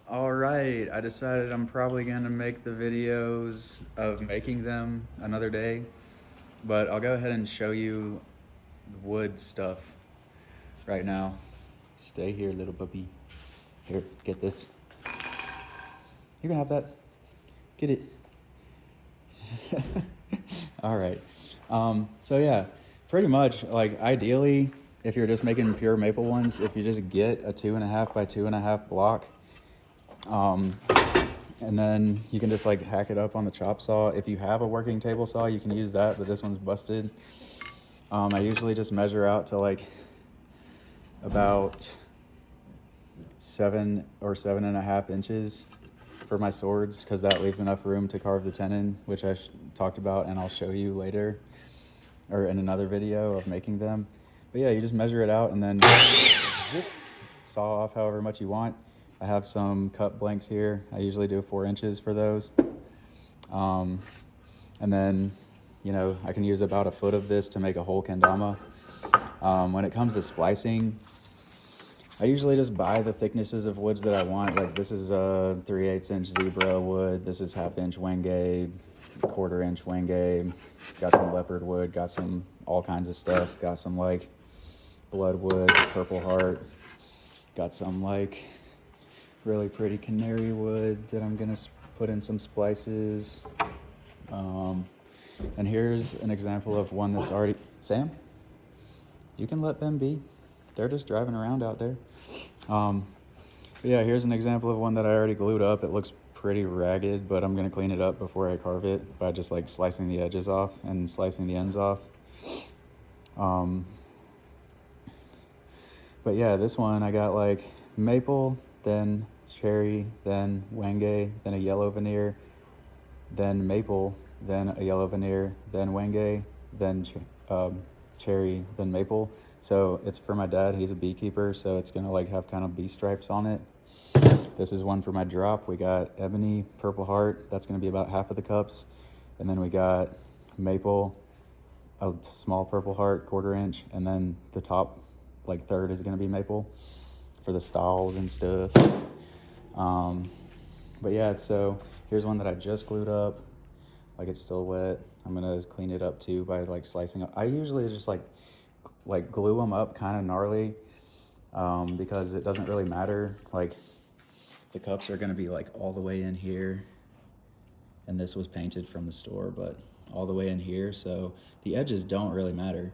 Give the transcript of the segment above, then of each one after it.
All right, I decided I'm probably gonna make the videos of making them another day, but I'll go ahead and show you wood stuff right now. Stay here, little puppy. Here, get this. You can have that. Get it. All right. So yeah, pretty much like ideally, if you're just making pure maple ones, if you just get a 2.5 by 2.5 block, um, and then you can just like hack it up on the chop saw. If you have a working table saw, you can use that, but this one's busted. I usually just measure out to like about 7 or 7.5 inches for my swords, because that leaves enough room to carve the tenon, which I talked about and I'll show you later or in another video of making them. But yeah, you just measure it out and then zip, saw off however much you want. I have some cut blanks here. I usually do 4 inches for those. And then, you know, I can use about a foot of this to make a whole kendama. When it comes to splicing, I usually just buy the thicknesses of woods that I want. Like this is a 3/8 inch zebra wood. This is 1/2 inch wenge, 1/4 inch wenge. Got some leopard wood, got some all kinds of stuff. Got some like bloodwood, purple heart. Got some like really pretty canary wood that I'm gonna put in some splices. And here's an example of one that's already, Sam, you can let them be. They're just driving around out there. But yeah, here's an example of one that I already glued up. It looks pretty ragged, but I'm gonna clean it up before I carve it by just like slicing the edges off and slicing the ends off. But yeah, this one I got like maple, then cherry, then wenge, then a yellow veneer, then maple, then a yellow veneer, then wenge, then cherry, then maple. So it's for my dad. He's a beekeeper, so it's gonna like have kind of bee stripes on it. This is one for my drop. We got ebony, purple heart. That's gonna be about half of the cups. And then we got maple, a small purple heart, 1/4 inch. And then the top like third is gonna be maple for the stalls and stuff. But yeah, so here's one that I just glued up. Like it's still wet. I'm gonna clean it up too by like slicing up. I usually just like glue them up kind of gnarly, because it doesn't really matter. Like the cups are gonna be like all the way in here, and this was painted from the store, but all the way in here, so the edges don't really matter.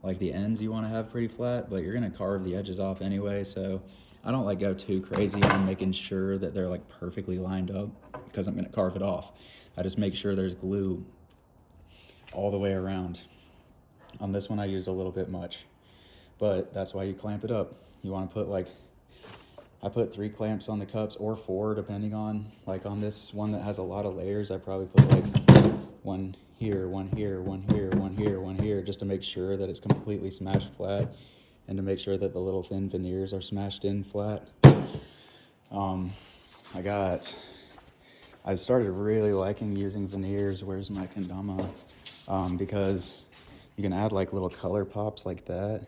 Like the ends you want to have pretty flat, but you're gonna carve the edges off anyway, so I don't like go too crazy on making sure that they're like perfectly lined up, because I'm gonna carve it off. I just make sure there's glue all the way around. On this one I used a little bit much, but that's why you clamp it up. You want to put like, I put 3 clamps on the cups, or 4 depending on, like on this one that has a lot of layers, I probably put like one here, one here, one here, one here, one here, just to make sure that it's completely smashed flat, and to make sure that the little thin veneers are smashed in flat. I started really liking using veneers. Where's my kendama? Because you can add like little color pops like that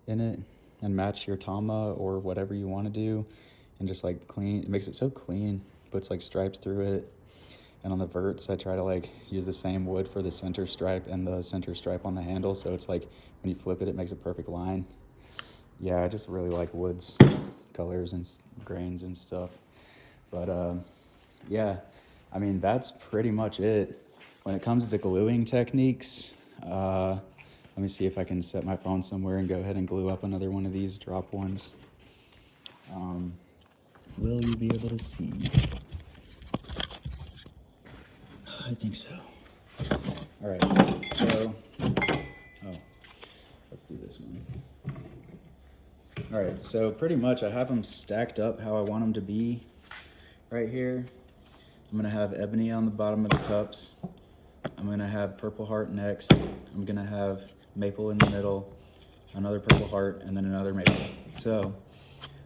in it and match your tama or whatever you want to do, and just like clean. It makes it so clean, puts like stripes through it. And on the verts, I try to like use the same wood for the center stripe and the center stripe on the handle, so it's like when you flip it, it makes a perfect line. Yeah, I just really like woods, colors and grains and stuff. But yeah, I mean, that's pretty much it. When it comes to gluing techniques, let me see if I can set my phone somewhere and go ahead and glue up another one of these drop ones. Will you be able to see? I think so. All right, so, let's do this one. All right, so pretty much I have them stacked up how I want them to be right here. I'm gonna have ebony on the bottom of the cups. I'm gonna have purple heart next. I'm gonna have maple in the middle, another purple heart, and then another maple. So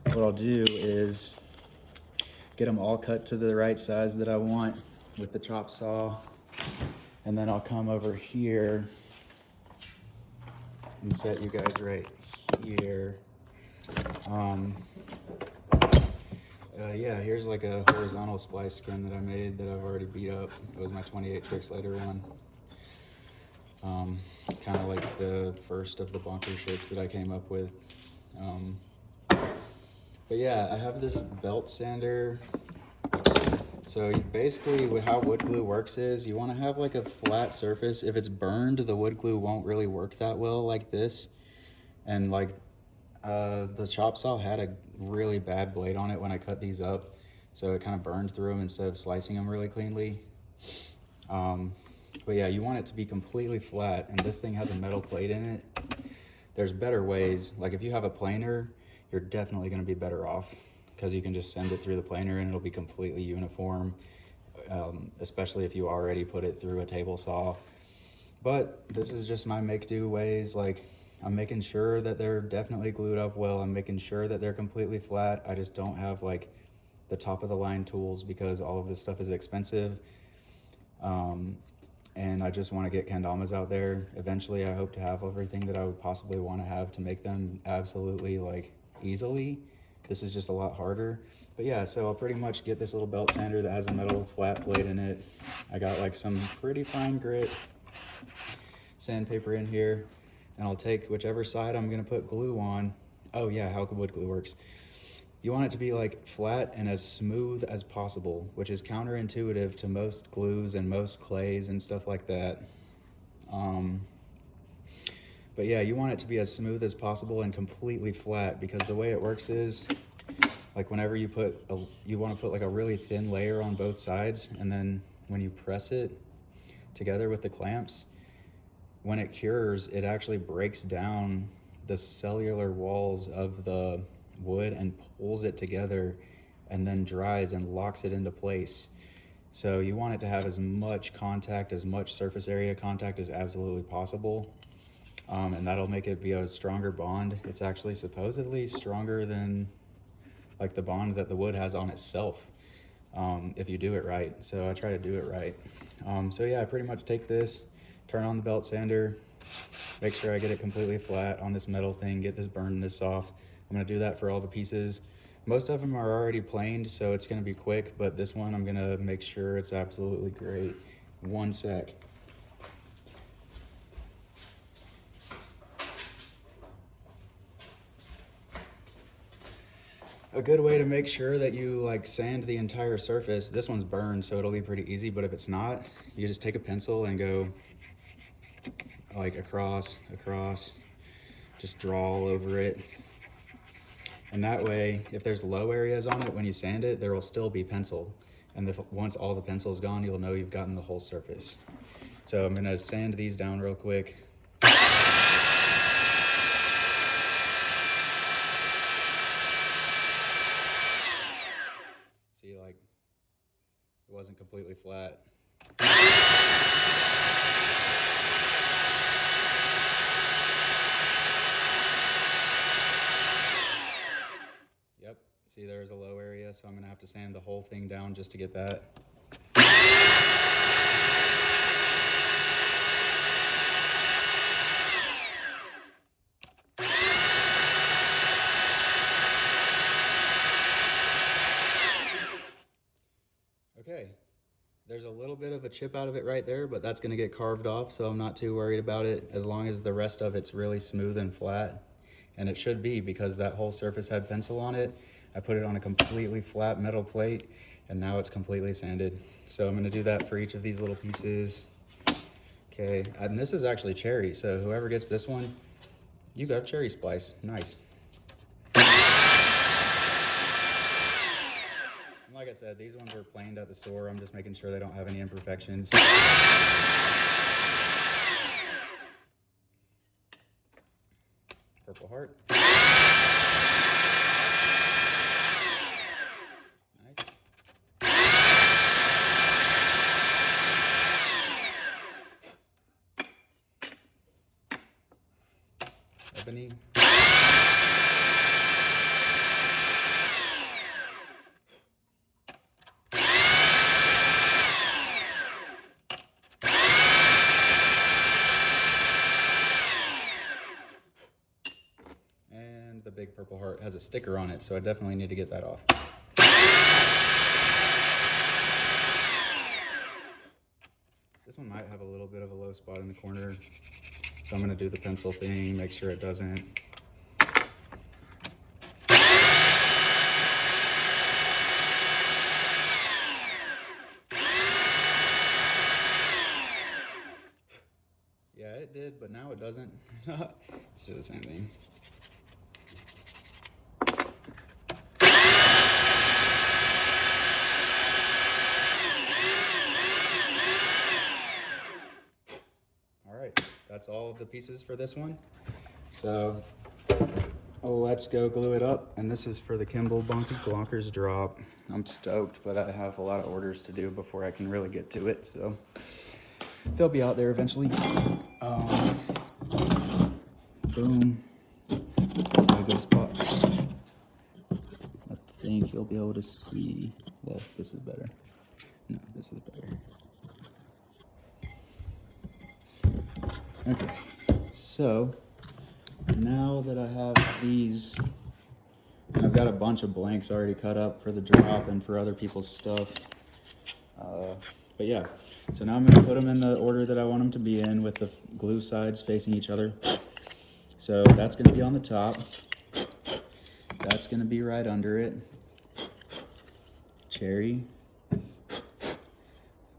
what I'll do is get them all cut to the right size that I want with the chop saw. And then I'll come over here and set you guys right here. Yeah, here's like a horizontal splice skin that I made that I've already beat up. It was my 28 tricks later one. Kind of like the first of the bunker shapes that I came up with. But yeah, I have this belt sander. So basically how wood glue works is you want to have like a flat surface. If it's burned, the wood glue won't really work that well like this. And like the chop saw had a really bad blade on it when I cut these up. So it kind of burned through them instead of slicing them really cleanly. But yeah, you want it to be completely flat, and this thing has a metal plate in it. There's better ways. Like if you have a planer, you're definitely going to be better off because you can just send it through the planer and it'll be completely uniform, especially if you already put it through a table saw. But this is just my make do ways. Like I'm making sure that they're definitely glued up well. I'm making sure that they're completely flat. I just don't have like the top of the line tools because all of this stuff is expensive. And I just want to get kendamas out there. Eventually, I hope to have everything that I would possibly want to have to make them absolutely like easily. This is just a lot harder. But yeah, so I'll pretty much get this little belt sander that has a metal flat plate in it. I got like some pretty fine grit sandpaper in here, and I'll take whichever side I'm gonna put glue on. Oh yeah, how wood glue works. You want it to be like flat and as smooth as possible, which is counterintuitive to most glues and most clays and stuff like that. But yeah, you want it to be as smooth as possible and completely flat, because the way it works is like whenever you want to put like a really thin layer on both sides, and then when you press it together with the clamps, when it cures, it actually breaks down the cellular walls of the wood and pulls it together and then dries and locks it into place. So you want it to have as much contact, as much surface area contact as absolutely possible. And that'll make it be a stronger bond. It's actually supposedly stronger than like the bond that the wood has on itself, if you do it right. So I try to do it right. So yeah, I pretty much take this, turn on the belt sander, make sure I get it completely flat on this metal thing, get this burning this off. I'm gonna do that for all the pieces. Most of them are already planed, so it's gonna be quick, but this one I'm gonna make sure it's absolutely great. One sec. A good way to make sure that you like sand the entire surface, this one's burned, so it'll be pretty easy, but if it's not, you just take a pencil and go like across, just draw all over it. And that way, if there's low areas on it, when you sand it, there will still be pencil. And once all the pencil is gone, you'll know you've gotten the whole surface. So I'm gonna sand these down real quick. See, like, it wasn't completely flat. Yep, see there's a low area, so I'm gonna have to sand the whole thing down just to get that. Okay, there's a little bit of a chip out of it right there, but that's gonna get carved off, so I'm not too worried about it as long as the rest of it's really smooth and flat. And it should be, because that whole surface had pencil on it. I put it on a completely flat metal plate, and now it's completely sanded. So I'm gonna do that for each of these little pieces. Okay, and this is actually cherry, so whoever gets this one, you got a cherry splice, nice. And like I said, these ones were planed at the store. I'm just making sure they don't have any imperfections. Purple heart. Ebony. And the big purple heart has a sticker on it, so I definitely need to get that off. one might have a little bit of a low spot in the corner, so I'm gonna do the pencil thing, make sure it doesn't. Yeah, it did, but now it doesn't. Let's do the same thing. All right, that's all of the pieces for this one. So let's go glue it up. And this is for the Kimball Bonkers drop. I'm stoked, but I have a lot of orders to do before I can really get to it. So they'll be out there eventually. Boom. Lego spots. I think you'll be able to see. Well, this is better. No, this is better. Okay, so now that I have these, and I've got a bunch of blanks already cut up for the drop and for other people's stuff. But yeah, so now I'm gonna put them in the order that I want them to be in with the glue sides facing each other. So that's gonna be on the top. That's gonna be right under it. Cherry,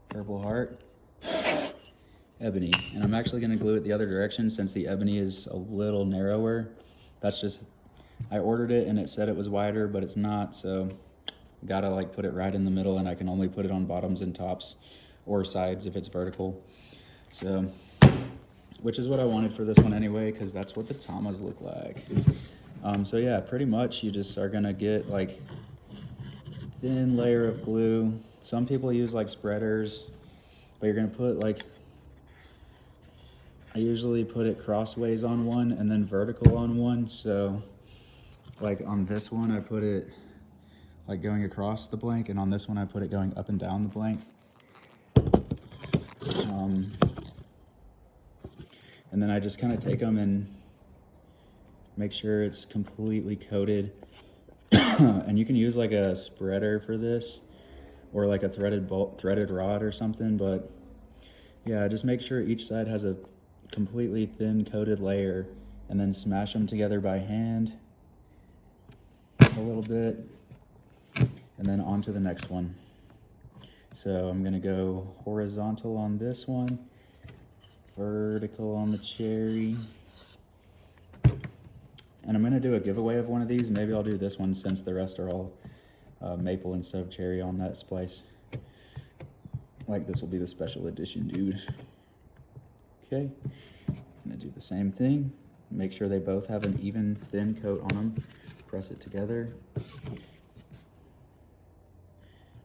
purple heart, ebony. And I'm actually gonna glue it the other direction since the ebony is a little narrower. That's just, I ordered it and it said it was wider, but it's not, so gotta like put it right in the middle, and I can only put it on bottoms and tops or sides if it's vertical. So, which is what I wanted for this one anyway, because that's what the Tamas look like. So yeah, pretty much you just are gonna get like thin layer of glue. Some people use like spreaders, but you're gonna put like, I usually put it crossways on one and then vertical on one. So like on this one, I put it like going across the blank, and on this one, I put it going up and down the blank. And then I just kind of take them and make sure it's completely coated. And you can use like a spreader for this, or like a threaded rod or something. But yeah, just make sure each side has a completely thin coated layer, and then smash them together by hand a little bit, and then on to the next one. So I'm gonna go horizontal on this one, vertical on the cherry. And I'm gonna do a giveaway of one of these. Maybe I'll do this one since the rest are all maple instead of cherry on that splice. Like this will be the special edition, dude. Okay, I'm gonna do the same thing. Make sure they both have an even thin coat on them. Press it together.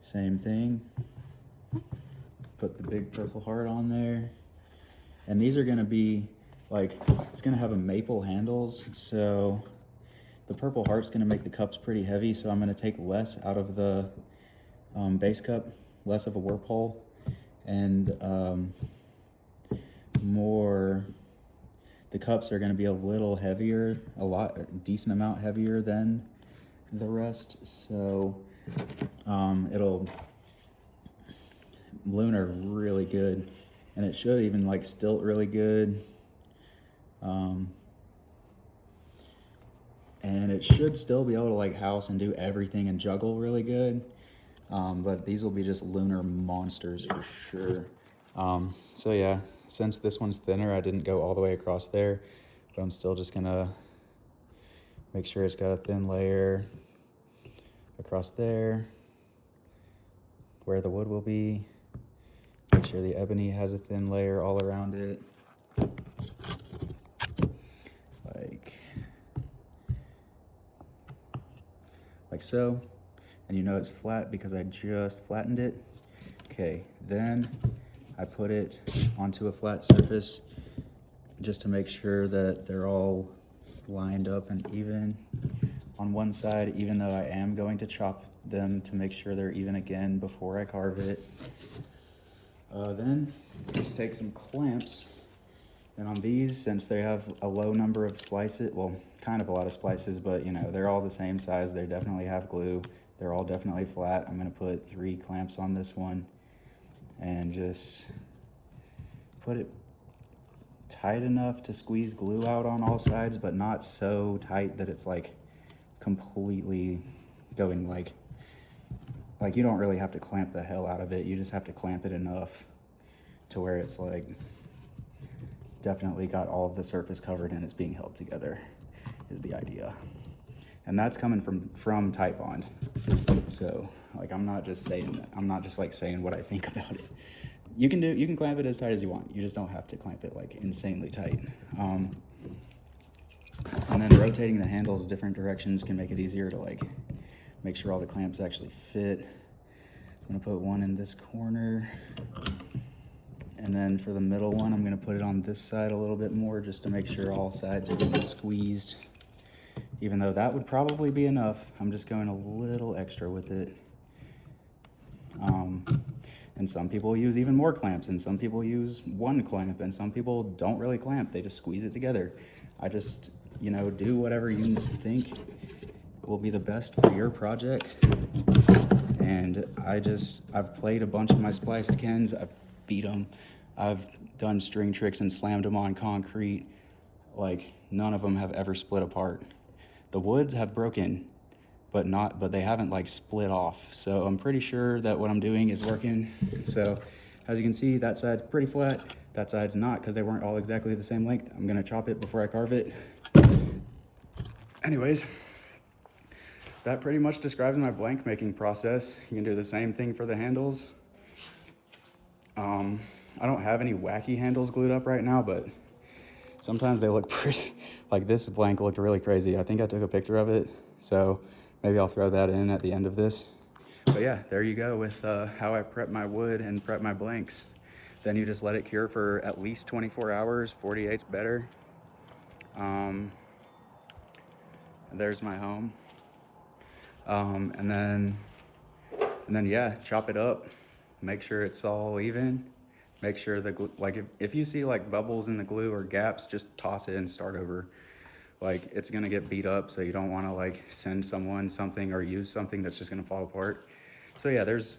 Same thing. Put the big purple heart on there. And these are gonna be like, it's gonna have a maple handles. So the purple heart's gonna make the cups pretty heavy. So I'm gonna take less out of the base cup, less of a warp hole, and more, the cups are gonna be a little heavier, a decent amount heavier than the rest. So it'll lunar really good, and it should even like stilt really good. And it should still be able to like house and do everything and juggle really good. But these will be just lunar monsters for sure. So yeah, since this one's thinner, I didn't go all the way across there, but I'm still just gonna make sure it's got a thin layer across there where the wood will be. Make sure the ebony has a thin layer all around it. Like so. And you know it's flat because I just flattened it. Okay, then I put it onto a flat surface just to make sure that they're all lined up and even on one side, even though I am going to chop them to make sure they're even again before I carve it. Then just take some clamps, and on these, since they have a low number of splices, well, kind of a lot of splices, but you know, they're all the same size. They definitely have glue. They're all definitely flat. I'm gonna put 3 clamps on this one and just put it tight enough to squeeze glue out on all sides, but not so tight that it's like completely going like you don't really have to clamp the hell out of it. You just have to clamp it enough to where it's like definitely got all of the surface covered and it's being held together is the idea. And that's coming from Tight Bond. So like I'm not just saying that. I'm not just like saying what I think about it. You can clamp it as tight as you want. You just don't have to clamp it like insanely tight. And then rotating the handles different directions can make it easier to like make sure all the clamps actually fit. I'm gonna put one in this corner. And then for the middle one, I'm gonna put it on this side a little bit more just to make sure all sides are getting squeezed. Even though that would probably be enough, I'm just going a little extra with it. And some people use even more clamps, and some people use one clamp, and some people don't really clamp, they just squeeze it together. I just, you know, do whatever you think will be the best for your project. And I've played a bunch of my spliced Kens, I've beat them, I've done string tricks and slammed them on concrete. Like, none of them have ever split apart. The woods have broken, but they haven't like split off. So I'm pretty sure that what I'm doing is working. So as you can see, that side's pretty flat, that side's not, because they weren't all exactly the same length. I'm gonna chop it before I carve it. Anyways, that pretty much describes my blank making process. You can do the same thing for the handles. I don't have any wacky handles glued up right now, but sometimes they look pretty, like this blank looked really crazy. I think I took a picture of it, so maybe I'll throw that in at the end of this. But yeah, there you go with how I prep my wood and prep my blanks. Then you just let it cure for at least 24 hours, 48's better. There's my home. And then yeah, chop it up, make sure it's all even. Make sure the glue, like if you see like bubbles in the glue or gaps, just toss it and start over. Like it's gonna get beat up, so you don't wanna like send someone something or use something that's just gonna fall apart. So yeah, there's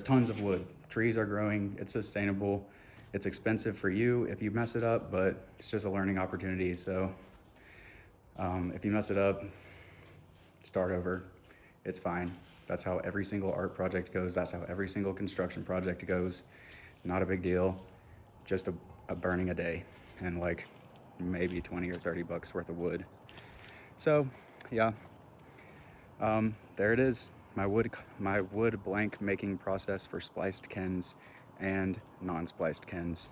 tons of wood. Trees are growing, it's sustainable. It's expensive for you if you mess it up, but it's just a learning opportunity. So if you mess it up, start over, it's fine. That's how every single art project goes. That's how every single construction project goes. Not a big deal, just a burning a day and like maybe 20 or 30 bucks worth of wood. So yeah, there it is. My wood blank making process for spliced Kens and non-spliced Kens.